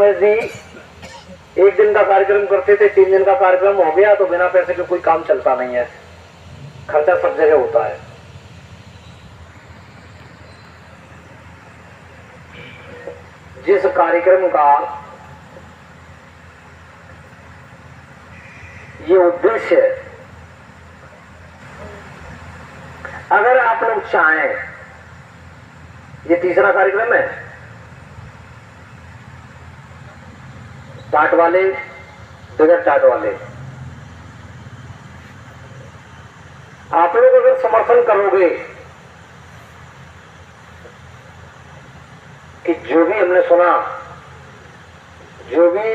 वैसे ही 1 दिन का कार्यक्रम करते थे, 3 दिन का कार्यक्रम हो गया तो बिना पैसे के कोई काम चलता नहीं है, खर्चा सब जगह होता है। जिस कार्यक्रम का ये उद्देश्य है, अगर आप लोग चाहें, ये तीसरा कार्यक्रम है, टाट वाले बगैर टाट वाले, आप लोग अगर समर्थन करोगे कि जो भी हमने सुना, जो भी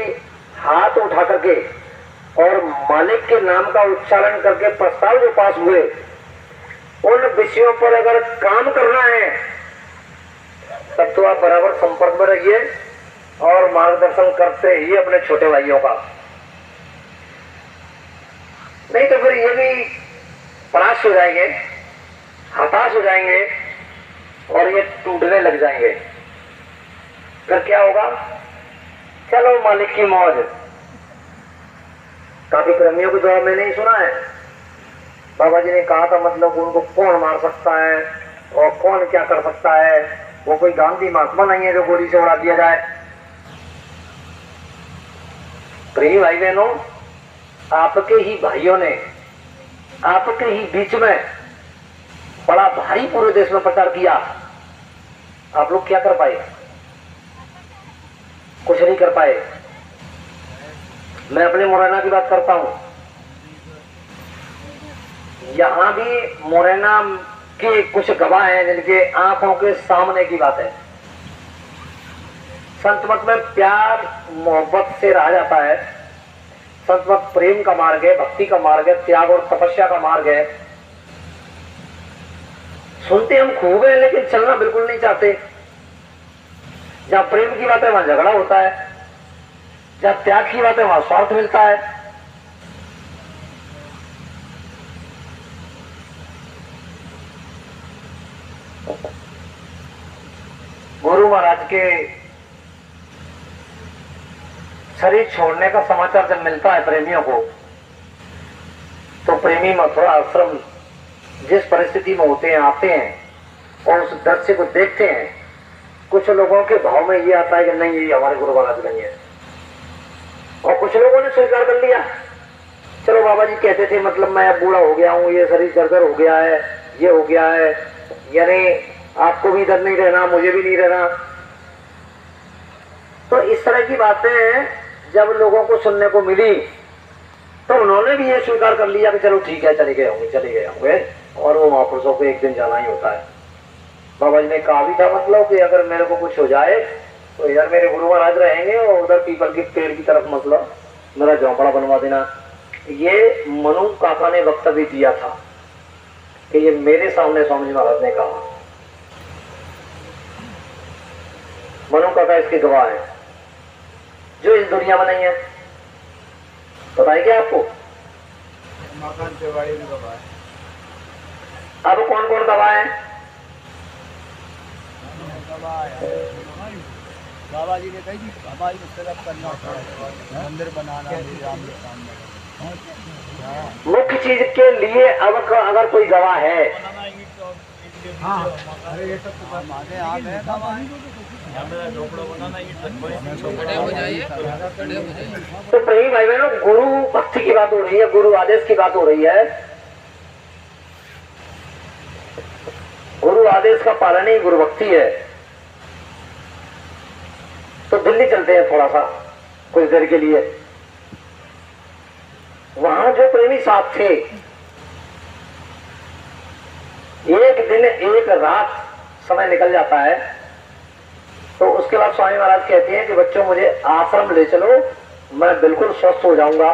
हाथ उठा करके और मालिक के नाम का उच्चारण करके प्रस्ताव जो पास हुए, उन विषयों पर अगर काम करना है तब तो आप बराबर संपर्क में रहिए और मार्गदर्शन करते ही अपने छोटे भाइयों का। नहीं तो फिर ये भी परास्त हो जाएंगे, हताश हो जाएंगे और ये टूटने लग जाएंगे। फिर क्या होगा? चलो मालिक की मौज। काफी प्रेमियों को जवाब मैंने ही सुना है, बाबा जी ने कहा था मतलब उनको कौन मार सकता है और कौन क्या कर सकता है, वो कोई गांधी महात्मा नहीं है जो गोली से उड़ा दिया जाए। प्रिय भाई बहनों, आपके ही भाइयों ने आपके ही बीच में बड़ा भारी पूरे देश में प्रचार किया, आप लोग क्या कर पाए? कुछ नहीं कर पाए। मैं अपने मुरैना की बात करता हूं, यहां भी मुरैना के कुछ गवाह हैं जिनके आंखों के सामने की बात है। संत मत में प्यार मोहब्बत से रहा जाता है। संत मत प्रेम का मार्ग है, भक्ति का मार्ग है, त्याग और तपस्या का मार्ग है। सुनते हम खूब है लेकिन चलना बिल्कुल नहीं चाहते। जहां प्रेम की बात है वहां झगड़ा होता है, जहां त्याग की बात है वहां स्वार्थ मिलता है। गुरु महाराज के शरीर छोड़ने का समाचार जब मिलता है प्रेमियों को, तो प्रेमी मथुरा आश्रम जिस परिस्थिति में होते हैं, आते हैं और उस दृश्य को देखते हैं, कुछ लोगों के भाव में ये आता है कि नहीं ये हमारे गुरु महाराज नहीं है, और कुछ लोगों ने स्वीकार कर लिया। चलो बाबा जी कहते थे मतलब मैं अब बूढ़ा हो गया हूं, ये शरीर जर्जर हो गया है, ये हो गया है, यानी आपको भी इधर नहीं रहना, मुझे भी नहीं रहना। तो इस तरह की बातें जब लोगों को सुनने को मिली तो उन्होंने भी ये स्वीकार कर लिया कि चलो ठीक है, चले गए होंगे और वो महापुरुषों को एक दिन जाना ही होता है। बाबा जी ने कहा भी था मतलब कि अगर मेरे को कुछ हो जाए तो इधर मेरे गुरु महाराज रहेंगे और उधर पीपल के पेड़ की तरफ मतलब मेरा झोंपड़ा बनवा देना। ये मनु काका ने वक्तव्य दिया था कि ये मेरे सामने स्वामी जी महाराज ने कहा। मनु काका इसके गवाह है जो इस दुनिया में नहीं है। पता है क्या आपको? मकान तिवारी भी गवाह है। अब कौन कौन गवाह है? बाबा जी ने कही हमारी तरफ करना पड़ेगा, मंदिर बनाना मुख्य चीज के लिए अब अगर कोई गवाह है, हाँ अरे ये सब तो माने आ गए तो प्रेमी भाई बहनों, गुरु भक्ति की बात हो रही है, गुरु आदेश की बात हो रही है। गुरु आदेश का पालन ही गुरु भक्ति है। तो दिल्ली चलते हैं थोड़ा सा कुछ देर के लिए। वहां जो प्रेमी साथ थे, एक दिन एक रात समय निकल जाता है, तो उसके बाद स्वामी महाराज कहते हैं कि बच्चों मुझे आश्रम ले चलो, मैं बिल्कुल स्वस्थ हो जाऊंगा।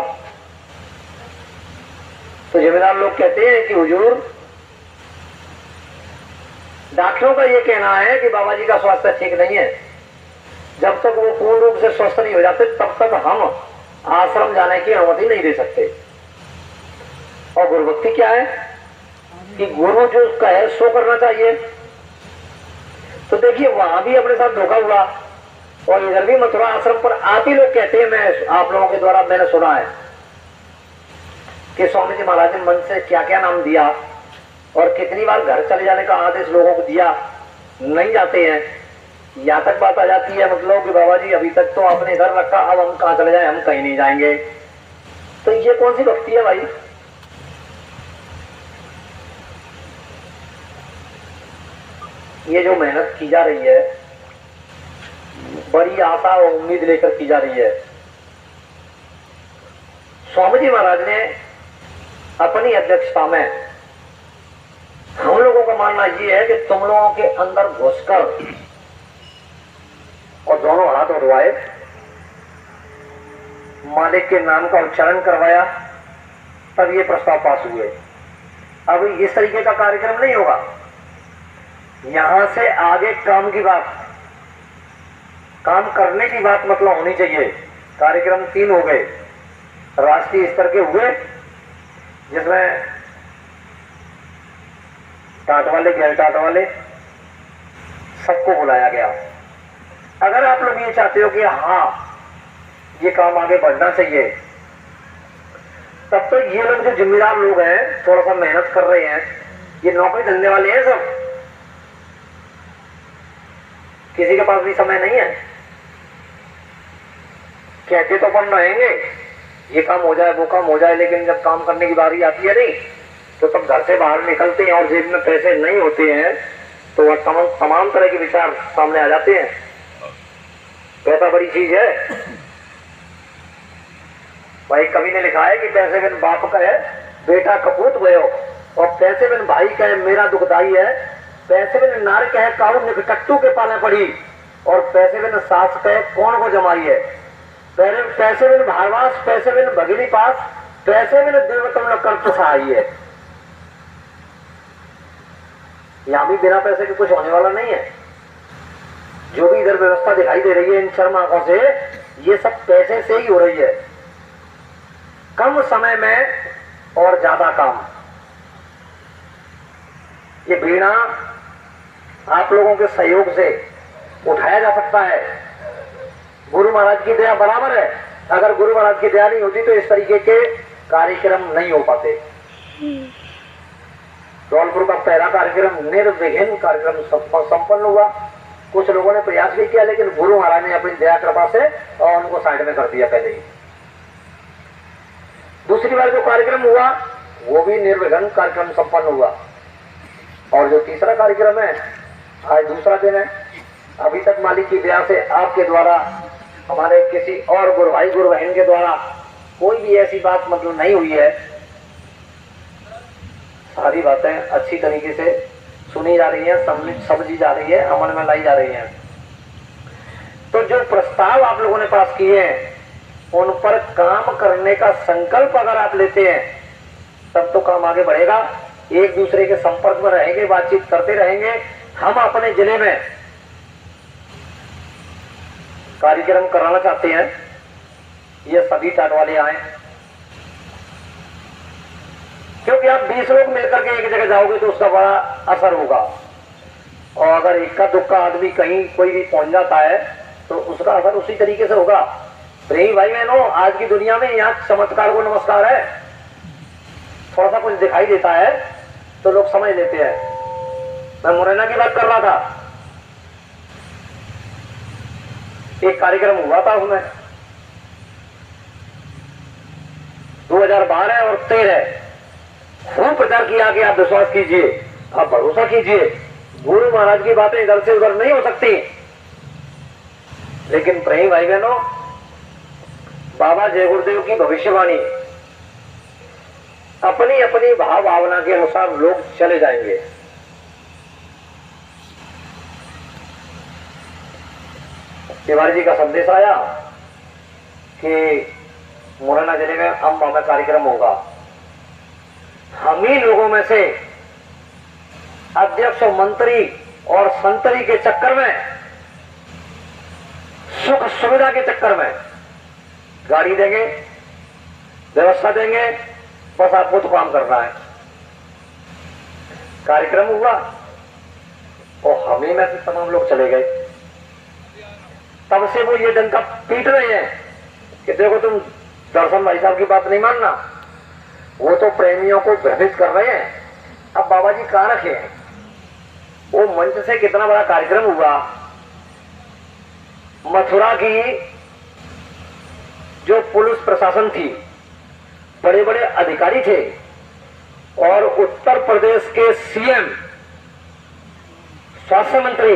तो जिम्मेदार लोग कहते हैं कि हुजूर, डॉक्टरों का ये कहना है कि बाबा जी का स्वास्थ्य ठीक नहीं है, जब तक वो पूर्ण रूप से स्वस्थ नहीं हो जाते तब तक हम आश्रम जाने की अनुमति नहीं दे सकते। और गुरु भक्ति क्या है कि गुरु जो कहे सो करना चाहिए। तो देखिए वहां भी अपने साथ धोखा हुआ। और इधर भी मथुरा आश्रम पर आप ही लोग कहते हैं, मैं आप लोगों के द्वारा मैंने सुना है कि स्वामी जी महाराज ने मन से क्या क्या नाम दिया और कितनी बार घर चले जाने का आदेश लोगों को दिया, नहीं जाते हैं। यहाँ तक बात आ जाती है मतलब कि बाबा जी अभी तक तो आपने इधर रखा, अब हम कहाँ चले जाए, हम कहीं नहीं जाएंगे। तो ये कौन सी भक्ति है भाई? ये जो मेहनत की जा रही है, बड़ी आशा और उम्मीद लेकर की जा रही है। स्वामी जी महाराज ने अपनी अध्यक्षता में, हम लोगों का मानना यह है कि तुम लोगों के अंदर घुसकर और दोनों हाथ उठवाए, मालिक के नाम का उच्चारण करवाया, तब ये प्रस्ताव पास हुए। अब इस तरीके का कार्यक्रम नहीं होगा। यहां से आगे काम की बात, काम करने की बात मतलब होनी चाहिए। कार्यक्रम 3 हो गए, राष्ट्रीय स्तर के हुए, जिसमें टाट वाले गैर टाट वाले सबको बुलाया गया। अगर आप लोग ये चाहते हो कि हाँ ये काम आगे बढ़ना चाहिए, तब तो ये लोग जो जिम्मेदार लोग हैं, थोड़ा सा मेहनत कर रहे हैं, ये नौकरी धंधे वाले हैं सब, किसी के पास भी समय नहीं है। कहते तो अपन रहेंगे ये काम हो जाए वो काम हो जाए, लेकिन जब काम करने की बारी आती है नहीं तो सब घर से बाहर निकलते हैं और जेब में पैसे नहीं होते हैं, तो वह तमाम तरह के विचार सामने आ जाते हैं। पैसा बड़ी चीज है भाई। कवि ने लिखा है कि पैसे बिन बाप का है बेटा कपूत भयो, और पैसे बिन भाई का है मेरा दुखदाई है, पैसे बिन नार का है काऊ निकटट्टू के पाले पड़ी, और पैसे बिन सास का है कौन को जमाई है, पैसे बिन भारवास, पैसे बिन भगिनी पास, पैसे बिन देवतम न कर्त सहाई है। यहां भी बिना पैसे के कुछ होने वाला नहीं है। जो भी इधर व्यवस्था दिखाई दे रही है इन चरम आंखों से, ये सब पैसे से ही हो रही है। कम समय में और ज्यादा काम। ये बीड़ा आप लोगों के सहयोग से उठाया जा सकता है। गुरु महाराज की दया बराबर है। अगर गुरु महाराज की दया नहीं होती तो इस तरीके के कार्यक्रम नहीं हो पाते। धौलपुर का पहला कार्यक्रम निर्विघ्न कार्यक्रम संपन्न हुआ। कुछ लोगों ने प्रयास भी किया, लेकिन गुरु महाराज ने अपनी दया कृपा से और उनको साइड में कर दिया पहले ही। दूसरी बार जो कार्यक्रम हुआ वो भी निर्विघ्न कार्यक्रम संपन्न हुआ। और जो तीसरा कार्यक्रम है, आज दूसरा दिन है। अभी तक मालिक की दया से आपके द्वारा, हमारे किसी और गुरु भाई गुरु बहन के द्वारा कोई भी ऐसी बात मतलब नहीं हुई है। सारी बातें अच्छी तरीके से सुनी जा रही है, समझी जा रही है, अमल में लाई जा रही है। तो जो प्रस्ताव आप लोगों ने पास किए हैं उन पर काम करने का संकल्प अगर आप लेते हैं तब तो काम आगे बढ़ेगा। एक दूसरे के संपर्क में रहेंगे, बातचीत करते रहेंगे। हम अपने जिले में कार्यक्रम कराना चाहते हैं, ये सभी टाट वाले आए, क्योंकि आप 20 लोग मिलकर के एक जगह जाओगे तो उसका बड़ा असर होगा। और अगर इक्का दुक्का आदमी कहीं कोई भी पहुंच जाता है तो उसका असर उसी तरीके से होगा। प्रेमी भाई बहनों, आज की दुनिया में यहाँ चमत्कार को नमस्कार है। थोड़ा सा कुछ दिखाई देता है तो लोग समझ लेते हैं। मैं मुरैना की बात कर रहा था, एक कार्यक्रम हुआ था, उसमें 2012 और 13 खूब प्रचार किया कि आप विश्वास कीजिए, आप भरोसा कीजिए, गुरु महाराज की बातें इधर से उधर नहीं हो सकती। लेकिन प्रेमी भाई बहनों, बाबा जय गुरुदेव की भविष्यवाणी, अपनी अपनी भाव भावना के अनुसार लोग चले जाएंगे। तिवारी जी का संदेश आया कि मुरैना जिले में अम्बा में कार्यक्रम होगा। हम ही लोगों में से अध्यक्ष, मंत्री और संतरी के चक्कर में, सुख सुविधा के चक्कर में गाड़ी देंगे, व्यवस्था देंगे, बस आपको तो काम करना है। कार्यक्रम हुआ और हम ही में से तमाम लोग चले गए। तब से वो ये डंका पीट रहे हैं कि देखो तुम दर्शन भाई साहब की बात नहीं मानना। वो तो प्रेमियों को भ्रमित कर रहे हैं। अब बाबा जी कहाँ रखे हैं? वो मंच से कितना बड़ा कार्यक्रम हुआ। मथुरा की जो पुलिस प्रशासन थी, बड़े बड़े अधिकारी थे, और उत्तर प्रदेश के सीएम, स्वास्थ्य मंत्री,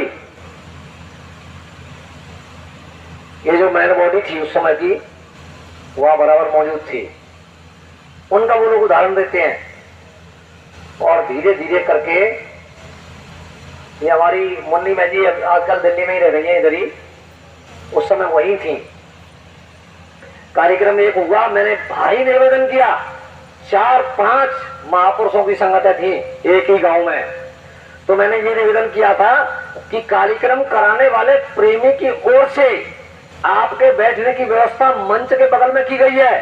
ये जो मैन बॉडी थी उस समय की, वह बराबर मौजूद थी। उनका वो लोग उदाहरण देते हैं। और धीरे धीरे करके ये हमारी मुन्नी मैम जी आजकल दिल्ली में ही रह रही है, इधर ही, उस समय वही थी। कार्यक्रम एक हुआ, मैंने भारी निवेदन किया। 4-5 महापुरुषों की संगतें थी एक ही गांव में। तो मैंने ये निवेदन किया था कि कार्यक्रम कराने वाले प्रेमी की ओर से आपके बैठने की व्यवस्था मंच के बगल में की गई है।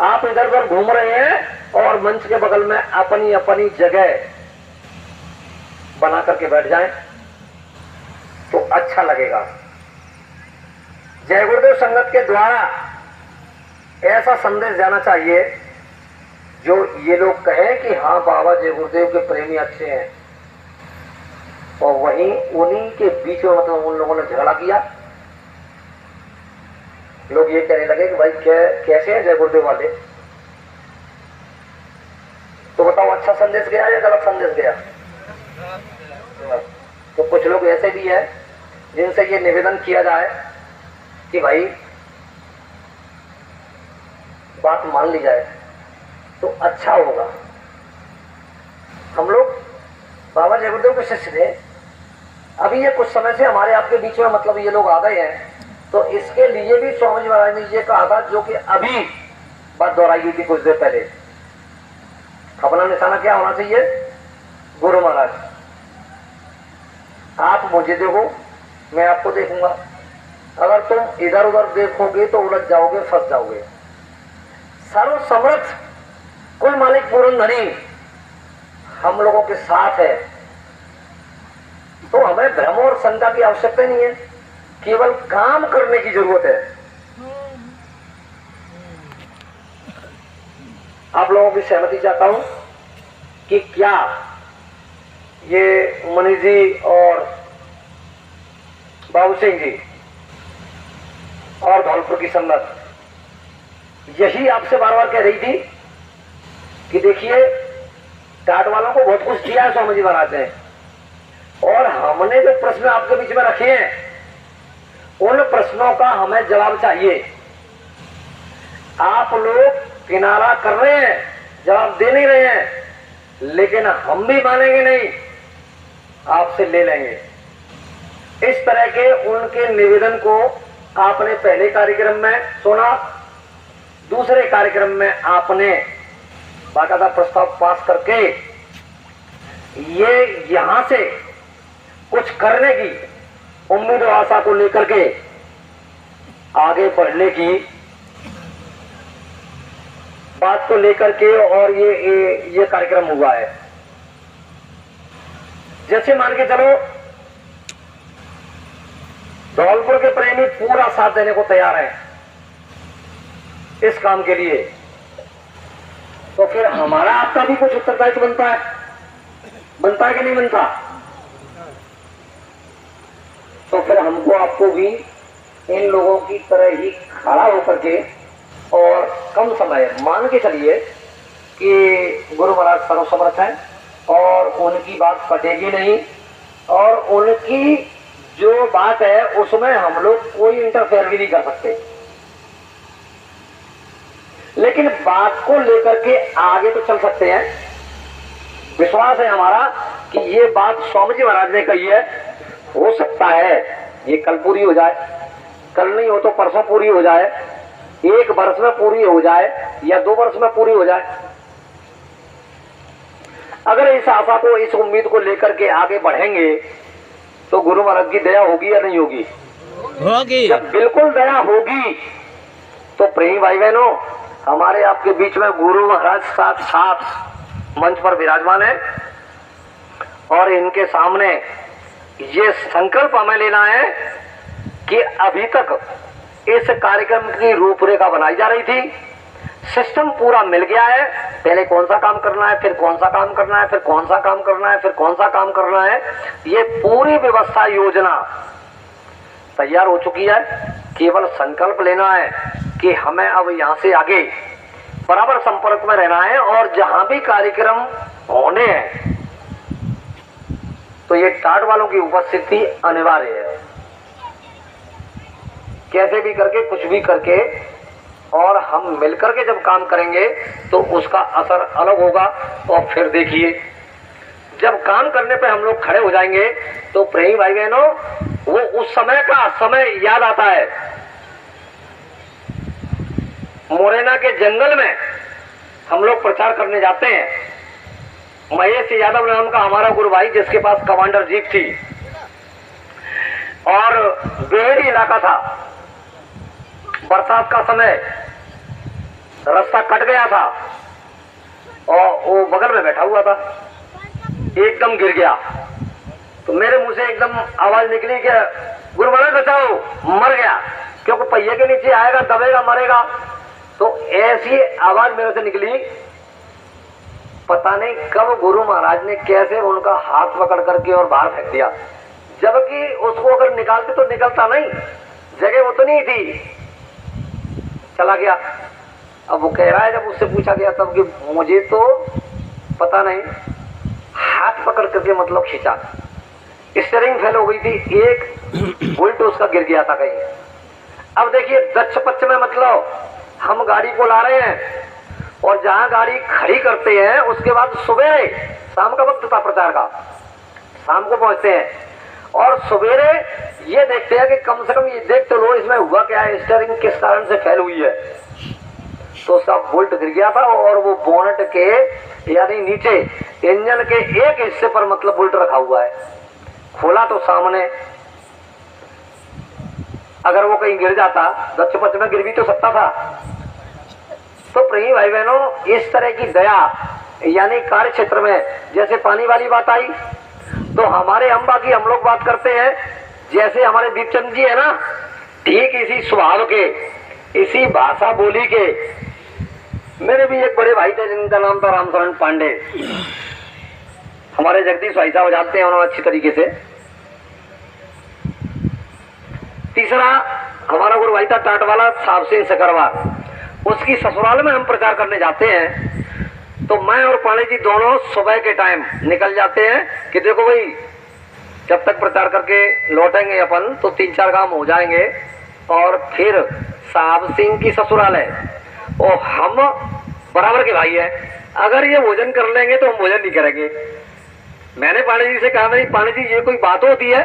आप इधर उधर घूम रहे हैं और मंच के बगल में अपनी अपनी जगह बना करके बैठ जाएं तो अच्छा लगेगा। जय गुरुदेव संगत के द्वारा ऐसा संदेश जाना चाहिए जो ये लोग कहें कि हाँ बाबा जय गुरुदेव के प्रेमी अच्छे हैं, और वहीं उन्हीं के बीच में मतलब उन लोगों ने झगड़ा किया। लोग ये कहने लगे कि भाई कैसे हैं जय गुरुदेव वाले। तो बताओ, अच्छा संदेश गया या गलत संदेश गया? तो कुछ लोग ऐसे भी हैं जिनसे ये निवेदन किया जाए कि भाई बात मान ली जाए तो अच्छा होगा। हम लोग बाबा जय गुरुदेव के शिष्य थे। अभी ये कुछ समय से हमारे आपके बीच में मतलब ये लोग आ गए हैं, तो इसके लिए भी स्वामी जी महाराज ने ये कहा था, जो कि अभी बात दोहराई गई थी कुछ देर पहले, अपना निशाना क्या होना चाहिए? गुरु महाराज। आप मुझे देखो, मैं आपको देखूंगा। अगर तुम इधर उधर देखोगे तो उलझ जाओगे, फंस जाओगे। सर्व समर्थ कुल मालिक पूरनधनी हम लोगों के साथ है, तो हमें भ्रम और शंका की आवश्यकता नहीं है, केवल काम करने की जरूरत है। आप लोगों की सहमति चाहता हूं कि क्या ये मनीष जी और बाबू सिंह जी और धौलपुर की संगत यही आपसे बार बार कह रही थी कि देखिए टाट वालों को बहुत कुछ दिया है स्वामी जी महाराज ने, और हमने जो प्रश्न आपके बीच में रखे हैं उन प्रश्नों का हमें जवाब चाहिए। आप लोग किनारा कर रहे हैं, जवाब दे नहीं रहे हैं, लेकिन हम भी मानेंगे नहीं, आपसे ले लेंगे। इस तरह के उनके निवेदन को आपने पहले कार्यक्रम में सुना, दूसरे कार्यक्रम में आपने बाकायदा प्रस्ताव पास करके ये यहां से कुछ करने की उम्मीद और आशा को लेकर के आगे बढ़ने की बात को लेकर के, और ये कार्यक्रम हुआ है। जैसे मान के चलो धौलपुर के प्रेमी पूरा साथ देने को तैयार हैं इस काम के लिए, तो फिर हमारा आपका भी कुछ उत्तरदायित्व बनता है कि नहीं बनता? तो फिर हमको आपको भी इन लोगों की तरह ही खड़ा होकर के, और कम समय मान के चलिए कि गुरु महाराज सर्वसमर्थ हैं और उनकी बात फटेगी नहीं, और उनकी जो बात है उसमें हम लोग कोई इंटरफेयर भी नहीं कर सकते, लेकिन बात को लेकर के आगे तो चल सकते हैं। विश्वास है हमारा कि ये बात स्वामी जी महाराज ने कही है, हो सकता है ये कल पूरी हो जाए, कल नहीं हो तो परसों पूरी हो जाए, 1 वर्ष में पूरी हो जाए या 2 वर्ष में पूरी हो जाए। अगर इस आशा को, इस उम्मीद को लेकर के आगे बढ़ेंगे तो गुरु महाराज की दया होगी या नहीं होगी? होगी। जब बिल्कुल दया होगी तो प्रेमी भाई बहनों, हमारे आपके बीच में गुरु महाराज साथ मंच पर विराजमान है, और इनके सामने ये संकल्प हमें लेना है कि अभी तक इस कार्यक्रम की रूपरेखा बनाई जा रही थी, सिस्टम पूरा मिल गया है, पहले कौन सा काम करना है, फिर कौन सा काम करना है, फिर कौन सा काम करना है, फिर कौन सा काम करना है, ये पूरी व्यवस्था योजना तैयार हो चुकी है। केवल संकल्प लेना है कि हमें अब यहां से आगे बराबर संपर्क में रहना है और जहां भी कार्यक्रम होने हैं तो ये टाट वालों की उपस्थिति अनिवार्य है। कैसे भी करके, कुछ भी करके, और हम मिलकर के जब काम करेंगे तो उसका असर अलग होगा। और फिर देखिए, जब काम करने पे हम लोग खड़े हो जाएंगे तो प्रेमी भाई बहनों, वो उस समय का समय याद आता है। मुरैना के जंगल में हम लोग प्रचार करने जाते हैं। महेश यादव नाम का हमारा गुरु भाई, जिसके पास कमांडर जीप थी और बेहड़ी इलाका था, बरसात का समय, रास्ता कट गया था और वो बगल में बैठा हुआ था, एकदम गिर गया। तो मेरे मुंह से एकदम आवाज निकली कि गुरु महाराज बचाओ, मर गया, क्योंकि पहिए के नीचे आएगा, दबेगा, मरेगा। तो ऐसी आवाज मेरे से निकली, पता नहीं कब गुरु महाराज ने कैसे उनका हाथ पकड़ करके और बाहर फेंक दिया, जबकि उसको अगर निकालते तो निकलता नहीं, जगह वो तो नहीं थी, चला गया। अब वो कह रहा है, जब उससे पूछा गया तब कि मुझे तो पता नहीं, हाथ पकड़ करके मतलब खींचा, स्टीयरिंग फेल हो गई थी, एक उल्ट उसका गिर गया था कहीं। अब देखिए, दक्ष पक्ष में मतलब हम गाड़ी को ला रहे हैं और जहां गाड़ी खड़ी करते हैं उसके बाद सवेरे, शाम का वक्त था प्रचार का, शाम को पहुंचते हैं और सवेरे ये देखते हैं कि कम से कम ये देख तो लो इसमें हुआ क्या है, स्टीयरिंग किस कारण से फेल हुई है। तो सब बोल्ट गिर गया था और वो बोनट के यानी नीचे इंजन के एक हिस्से पर मतलब बोल्ट रखा हुआ है। खोला तो सामने, अगर वो कहीं गिर जाता, दक्ष पक्ष में गिर भी तो सकता था। तो प्रिय भाई बहनों, इस तरह की दया यानी कार्य क्षेत्र में, जैसे पानी वाली बात आई तो हमारे अम्बा की हम लोग बात करते हैं, जैसे हमारे दीपचंद जी है ना, ठीक इसी स्वभाव के, इसी भाषा बोली के मेरे भी एक बड़े भाई थे जिनका नाम था रामशरण पांडे। हमारे जगदीश भाई साहब जानते हैं उन्होंने अच्छी तरीके से। तीसरा हमारा गुरु भाई था टाटवाला साहब सिंह सकरवार, उसकी ससुराल में हम प्रचार करने जाते हैं। तो मैं और पांडे जी दोनों सुबह के टाइम निकल जाते हैं कि देखो भाई, जब तक प्रचार करके लौटेंगे अपन तो 3-4 काम हो जाएंगे और फिर साहब सिंह की ससुराल है और हम बराबर के भाई हैं, अगर ये भोजन कर लेंगे तो हम भोजन नहीं करेंगे। मैंने पांडे जी से कहा, भाई पांडे जी ये कोई बात होती है,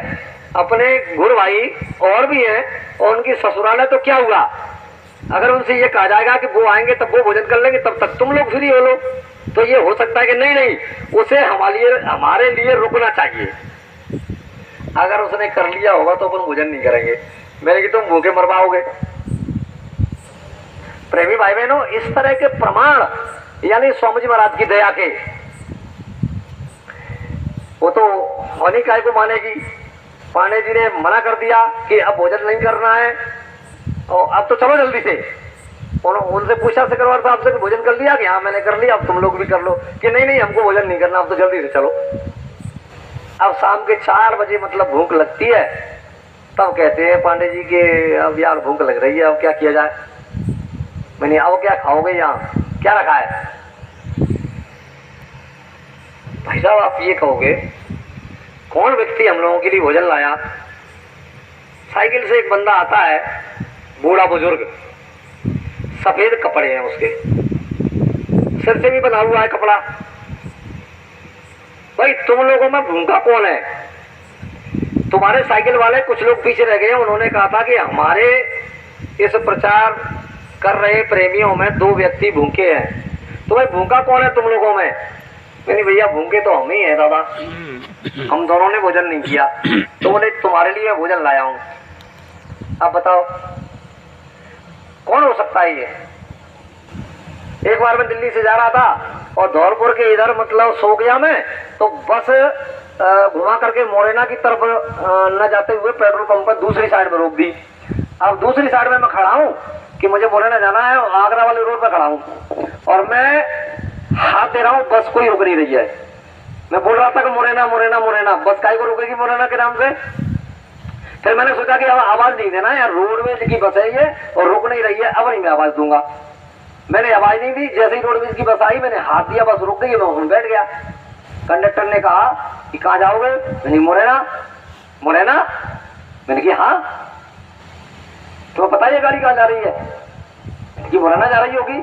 अपने गुरु भाई और भी हैं और उनकी ससुराल है तो क्या हुआ, अगर उनसे ये कहा जाएगा कि वो आएंगे तब वो भोजन कर लेंगे, तब तक तुम लोग फ्री हो लो, तो ये हो सकता है कि नहीं, उसे हमारे लिए रुकना चाहिए। अगर उसने कर लिया होगा तो अपन भोजन नहीं करेंगे। मैंने कि तुम भूखे मर पाओगे। प्रेमी भाई बहनों, इस तरह के प्रमाण यानी स्वामी जी महाराज की दया के, वो तो होनी काय को मानेगी। पांडे जी ने मना कर दिया कि अब भोजन नहीं करना है और अब तो चलो जल्दी से। उनसे पूछा सकरवार साहब से कि भोजन कर लिया, कि हाँ मैंने कर लिया, अब तुम लोग भी कर लो, कि नहीं हमको भोजन नहीं करना, अब तो जल्दी से चलो। अब शाम के 4 बजे मतलब भूख लगती है, तब कहते हैं पांडे जी के अब यार भूख लग रही है, अब क्या किया जाए। मैंने अब क्या खाओगे, यहाँ क्या रखा है। भाई साहब आप ये कहोगे, कौन व्यक्ति हम लोगों के लिए भोजन लाया। साइकिल से एक बंदा आता है, बूढ़ा बुजुर्ग, सफेद कपड़े हैं उसके, सिर से भी बना हुआ है कपड़ा। भाई तुम लोगों में भूखा कौन है। तुम्हारे साइकिल वाले कुछ लोग पीछे रह गए, उन्होंने कहा था कि हमारे इस प्रचार कर रहे प्रेमियों में 2 व्यक्ति भूखे हैं, तो भाई भूखा कौन है तुम लोगों में। नहीं भैया भूखे तो हम ही हैं दादा, हम दोनों ने भोजन नहीं किया, तो बोले तुम्हारे लिए भोजन लाया हूं। अब बताओ कौन हो सकता है ये। एक बार मैं दिल्ली से जा रहा था और धौलपुर के इधर मतलब सो गया मैं, तो बस घुमा करके मोरेना की तरफ न जाते हुए पेट्रोल पंप पर दूसरी साइड में रोक दी। अब दूसरी साइड में मैं खड़ा हूँ कि मुझे मोरेना जाना है, आगरा वाले रोड पर खड़ा हूँ और मैं हाथ दे रहा हूँ, बस कोई रुक नहीं रही है। मैं बोल रहा था कि मोरेना मोरेना मोरेना, बस काहे को रुकेगी मोरेना के नाम से। फिर मैंने सोचा कि अब आवाज नहीं देना यार, रोडवेज की बस है ये और रुक नहीं रही है, अब नहीं मैं आवाज दूंगा। मैंने आवाज नहीं दी, जैसे ही रोडवेज की बस आई मैंने हाथ दिया, बस रुक गई, मैं उसमें बैठ गया। कंडक्टर ने कहा कि कहाँ जाओगे? मैंने मोरेना। मोरेना? मैंने कहा हाँ। तो पता है ये गाड़ी कहाँ जा रही है? कि मोरेना जा रही होगी।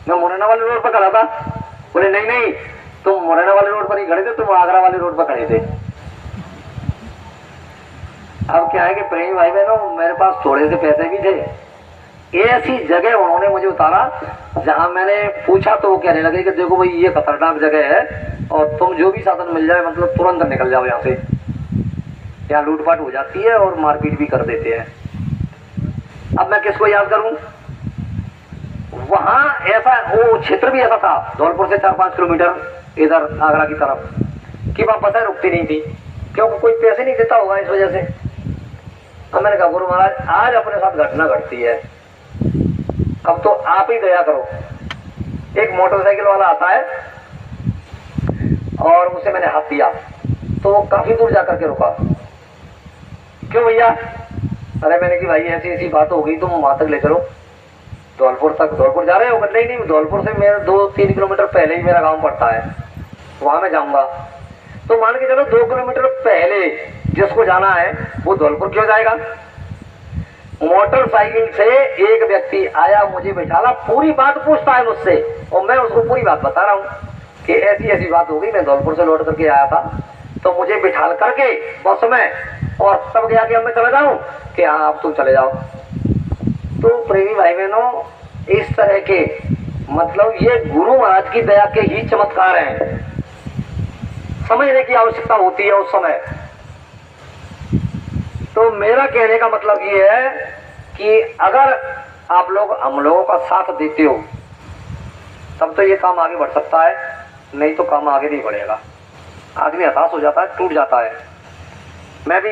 मैं मोरेना वाले रोड पर खड़ा था। बोले नहीं नहीं, तुम मोरेना वाले रोड पर ही खड़े थे, तुम आगरा वाले रोड पर खड़े थे। अब क्या है कि प्रेमी भाई बहनों, मेरे पास थोड़े से पैसे भी थे, ऐसी जगह उन्होंने मुझे उतारा जहां मैंने पूछा तो वो कहने लगे कि देखो भाई ये खतरनाक जगह है और तुम जो भी साधन मिल जाए मतलब तुरंत निकल जाओ यहाँ से, यहाँ लूटपाट हो जाती है और मारपीट भी कर देते हैं। अब मैं किसको याद करूं? वहां ऐसा वो क्षेत्र भी ऐसा था धौलपुर से 4-5 किलोमीटर इधर आगरा की तरफ, कि वहां बसें रुकती नहीं थी क्योंकि कोई पैसे नहीं देता होगा इस वजह से। अब मैंने कहा गुरु महाराज आज अपने साथ घटना घटती है, अब तो आप ही दया करो। एक मोटरसाइकिल वाला आता है और उसे मैंने हाथ दिया तो वो काफी दूर जाकर के रुका। क्यों भैया? अरे मैंने कि भाई ऐसी ऐसी बात हो गई, तुम वहां तक ले चलो, धौलपुर तक। धौलपुर जा रहे हो? नहीं नहीं, धौलपुर से मेरे 2-3 किलोमीटर पहले ही मेरा गांव पड़ता है, वहां मैं जाऊंगा। तो मान के चलो 2 किलोमीटर पहले जिसको जाना है वो धौलपुर क्यों जाएगा? मोटरसाइकिल से एक व्यक्ति आया, मुझे बैठाला, पूरी बात पूछता है मुझसे और मैं उसको पूरी बात बता रहा हूँ कि ऐसी ऐसी बात हो गई, मैं धौलपुर से लौट करके आया था, तो मुझे बिठा करके बस में और तब गया कि अब मैं चले जाऊं कि हाँ अब तुम चले जाओ। तो प्रेमी भाई बहनों, इस तरह के मतलब ये गुरु महाराज की दया के ही चमत्कार हैं। समझने की आवश्यकता होती है उस समय। तो मेरा कहने का मतलब ये है कि अगर आप लोग हम लोगों का साथ देते हो तब तो ये काम आगे बढ़ सकता है, नहीं तो काम आगे नहीं बढ़ेगा। आदमी हताश हो जाता है, टूट जाता है। मैं भी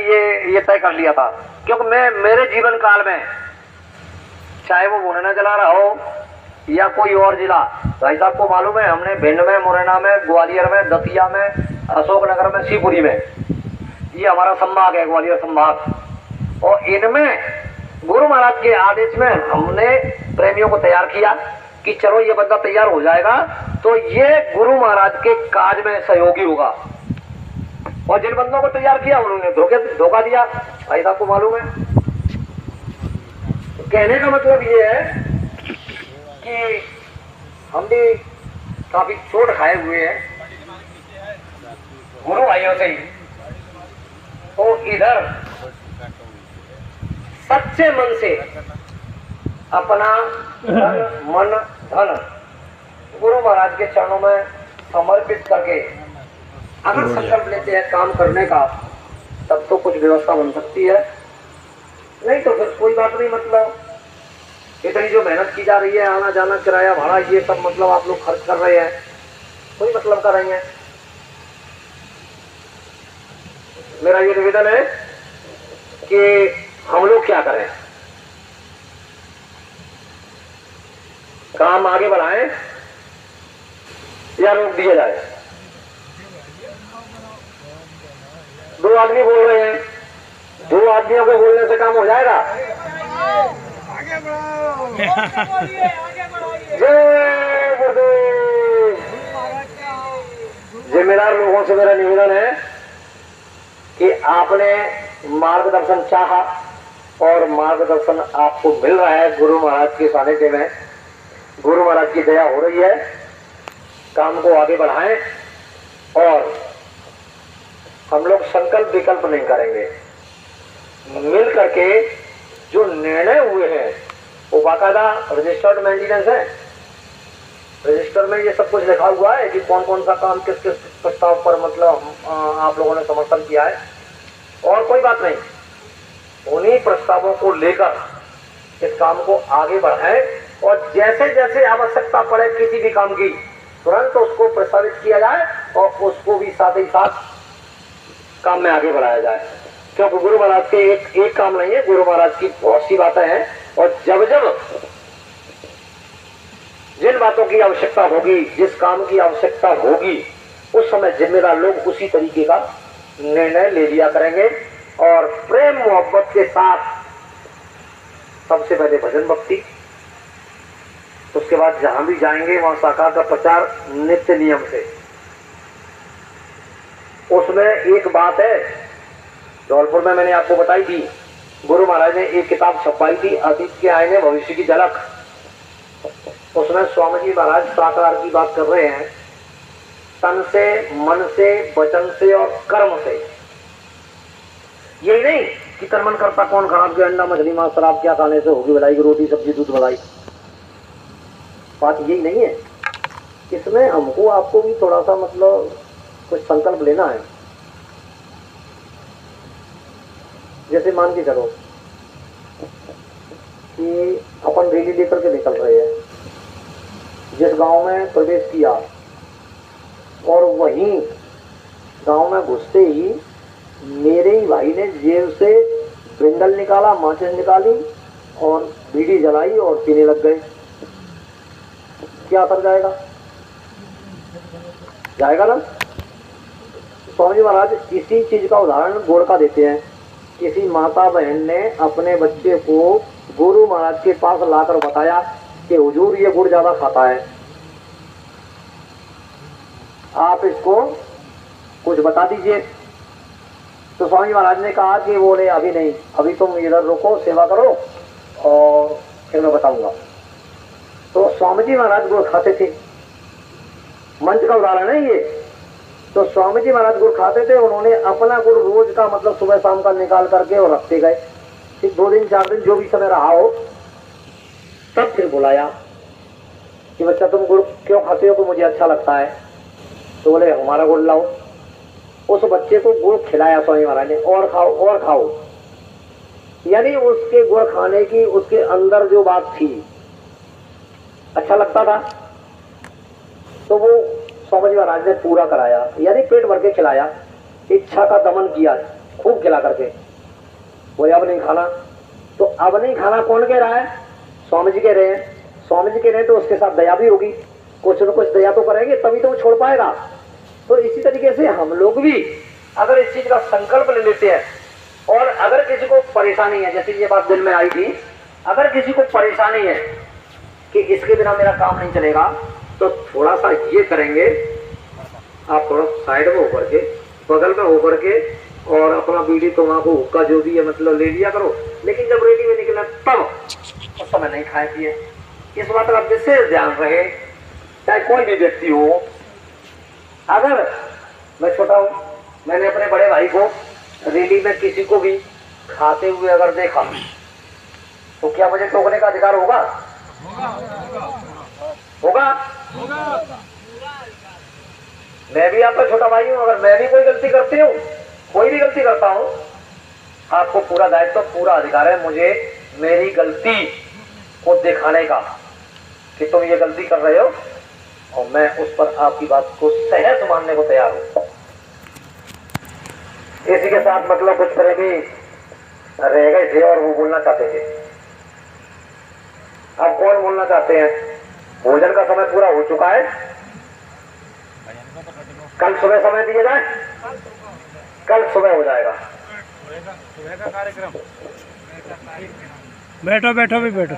ये तय कर लिया था क्योंकि मैं मेरे जीवन काल में चाहे वो मुरैना चला रहा हो या कोई और जिला, भाई साहब को मालूम है हमने भिंड में, मुरैना में, ग्वालियर में, दतिया में, अशोकनगर में, शिवपुरी में, ये हमारा संभाग है ग्वालियर संभाग, और इनमें गुरु महाराज के आदेश में हमने प्रेमियों को तैयार किया कि चलो ये बंदा तैयार हो जाएगा तो ये गुरु महाराज के काज में सहयोगी होगा। और जिन बंदों को तैयार किया उन्होंने धोखा दिया, भाई साहब को मालूम है। तो कहने का मतलब ये है कि हम भी काफी चोट खाए हुए हैं गुरु भाइयों से ही। तो इधर सच्चे मन से अपना तन मन धन गुरु महाराज के चरणों में समर्पित करके अगर संकल्प लेते हैं काम करने का, तब तो कुछ व्यवस्था बन सकती है, नहीं तो फिर कोई बात नहीं। मतलब इतनी जो मेहनत की जा रही है, आना जाना, किराया भाड़ा, ये सब मतलब आप लोग खर्च कर रहे हैं, कोई मतलब कर रहे हैं। मेरा ये निवेदन है कि हम लोग क्या करें, काम आगे बढ़ाएं या रोक दिया जाए। 2 आदमी बोल रहे हैं, 2 आदमियों को बोलने से काम हो जाएगा? आगे बढ़ाओ, जय गुरुदेव। जिम्मेदार लोगों से मेरा निवेदन है कि आपने मार्गदर्शन चाहा और मार्गदर्शन आपको मिल रहा है गुरु महाराज के सानिध्य में, गुरु महाराज की दया हो रही है। काम को आगे बढ़ाएं और हम लोग संकल्प विकल्प नहीं करेंगे, मिल करके जो निर्णय हुए हैं वो बाकायदा रजिस्टर्ड मेंटेनेंस है। रजिस्टर में ये सब कुछ लिखा हुआ है कि कौन कौन सा काम किस किस प्रस्ताव पर मतलब आप लोगों ने समर्थन किया है, और कोई बात नहीं, उन्हीं प्रस्तावों को लेकर इस काम को आगे बढ़ाएं और जैसे जैसे आवश्यकता पड़े किसी भी काम की तुरंत उसको प्रसारित किया जाए और उसको भी साथ ही साथ काम में आगे बढ़ाया जाए। क्योंकि गुरु महाराज के एक काम नहीं है, गुरु महाराज की बहुत सी बातें हैं। और जब जब जिन बातों की आवश्यकता होगी, जिस काम की आवश्यकता होगी, उस समय जिम्मेदार लोग उसी तरीके का निर्णय ले लिया करेंगे। और प्रेम मोहब्बत के साथ सबसे पहले भजन भक्ति, उसके बाद जहां भी जाएंगे वहां शाखा का प्रचार नित्य नियम से। उसमें एक बात है, धौलपुर में मैंने आपको बताई थी, गुरु महाराज ने एक किताब छपवाई थी, अतीत के आईने भविष्य की झलक। उसमें स्वामी जी महाराज साकार की बात कर रहे हैं, तन से, मन से, वचन से और कर्म से। यही नहीं कि तन मन करता कौन खराब के, अंडा मछली मांस शराब क्या खाने से होगी भलाई, रोटी सब्जी दूध भलाई। बात यही नहीं है। इसमें हमको आपको भी थोड़ा सा मतलब कुछ संकल्प लेना है। जैसे मान के चलो कि अपन रैली लेकर के निकल रहे हैं, जिस गांव में प्रवेश किया और वहीं गांव में घुसते ही मेरे ही भाई ने जेब से ब्रिंडल निकाला, माचिस निकाली और बीड़ी जलाई और पीने लग गए। क्या असर जाएगा? जाएगा ना। स्वामी जी महाराज इसी चीज का उदाहरण गुड़ का देते हैं। किसी माता बहन ने अपने बच्चे को गुरु महाराज के पास लाकर बताया कि हुजूर ये गुड़ ज्यादा खाता है, आप इसको कुछ बता दीजिए। तो स्वामी महाराज ने कहा कि बोले अभी नहीं, अभी तुम इधर रुको, सेवा करो और फिर मैं बताऊंगा। तो स्वामी जी महाराज गुड़ खाते थे, मंच का उदाहरण है ये। तो स्वामी जी महाराज गुड़ खाते थे, उन्होंने अपना गुड़ रोज का मतलब सुबह शाम का निकाल करके और रखते गए। फिर 2 दिन 4 दिन जो भी समय रहा हो, तब फिर बुलाया कि बच्चा तुम गुड़ क्यों खाते हो? तो मुझे अच्छा लगता है। तो बोले हमारा गुड़ लाओ। उस बच्चे को गुड़ खिलाया स्वामी महाराज ने, और खाओ और खाओ। यानी उसके गुड़ खाने की उसके अंदर जो बात थी, अच्छा लगता था, तो वो स्वामी जी महाराज ने पूरा कराया, यानी पेट भर के खिलाया, इच्छा का दमन किया खूब खिला करके। बोले अब नहीं खाना। तो अब नहीं खाना कौन कह रहा है? स्वामी जी कह रहे हैं। स्वामी जी कह रहे हैं तो उसके साथ दया भी होगी, कुछ न कुछ दया तो करेंगे, तभी तो वो छोड़ पाएगा। तो इसी तरीके से हम लोग भी अगर इस चीज का संकल्प ले लेते हैं, और अगर किसी को परेशानी है, जैसे ये बात दिल में आई थी, अगर किसी को परेशानी है कि इसके बिना मेरा काम नहीं चलेगा, तो थोड़ा सा ये करेंगे, आप थोड़ा साइड में होकर के, बगल में होकर के, और अपना बीड़ी तम्बाकू हुक्का जो भी है मतलब ले लिया करो। लेकिन जब रेडी में निकलना तब उस समय नहीं खाए पिए। इस बात का विशेष ध्यान रहे, चाहे कोई भी व्यक्ति हो। अगर मैं छोटा हूं, मैंने अपने बड़े भाई को रैली में किसी को भी खाते हुए अगर देखा, तो क्या मुझे टोकने का अधिकार होगा? होगा। मैं भी आपका छोटा भाई हूं, अगर मैं भी कोई गलती करती हूं, कोई भी गलती करता हूं, आपको पूरा दायित्व, पूरा अधिकार है मुझे मेरी गलती को दिखाने का कि तुम ये गलती कर रहे हो, और मैं उस पर आपकी बात को सहज मानने को तैयार हूं। इसी के साथ मतलब कुछ प्रेमी रह गए थे और वो बोलना चाहते थे। अब कौन बोलना चाहते हैं? भोजन का समय पूरा हो चुका है, कल सुबह समय दिया जाए, कल सुबह हो जाएगा। सुबह का कार्यक्रम। बैठो बैठो भी बैठो।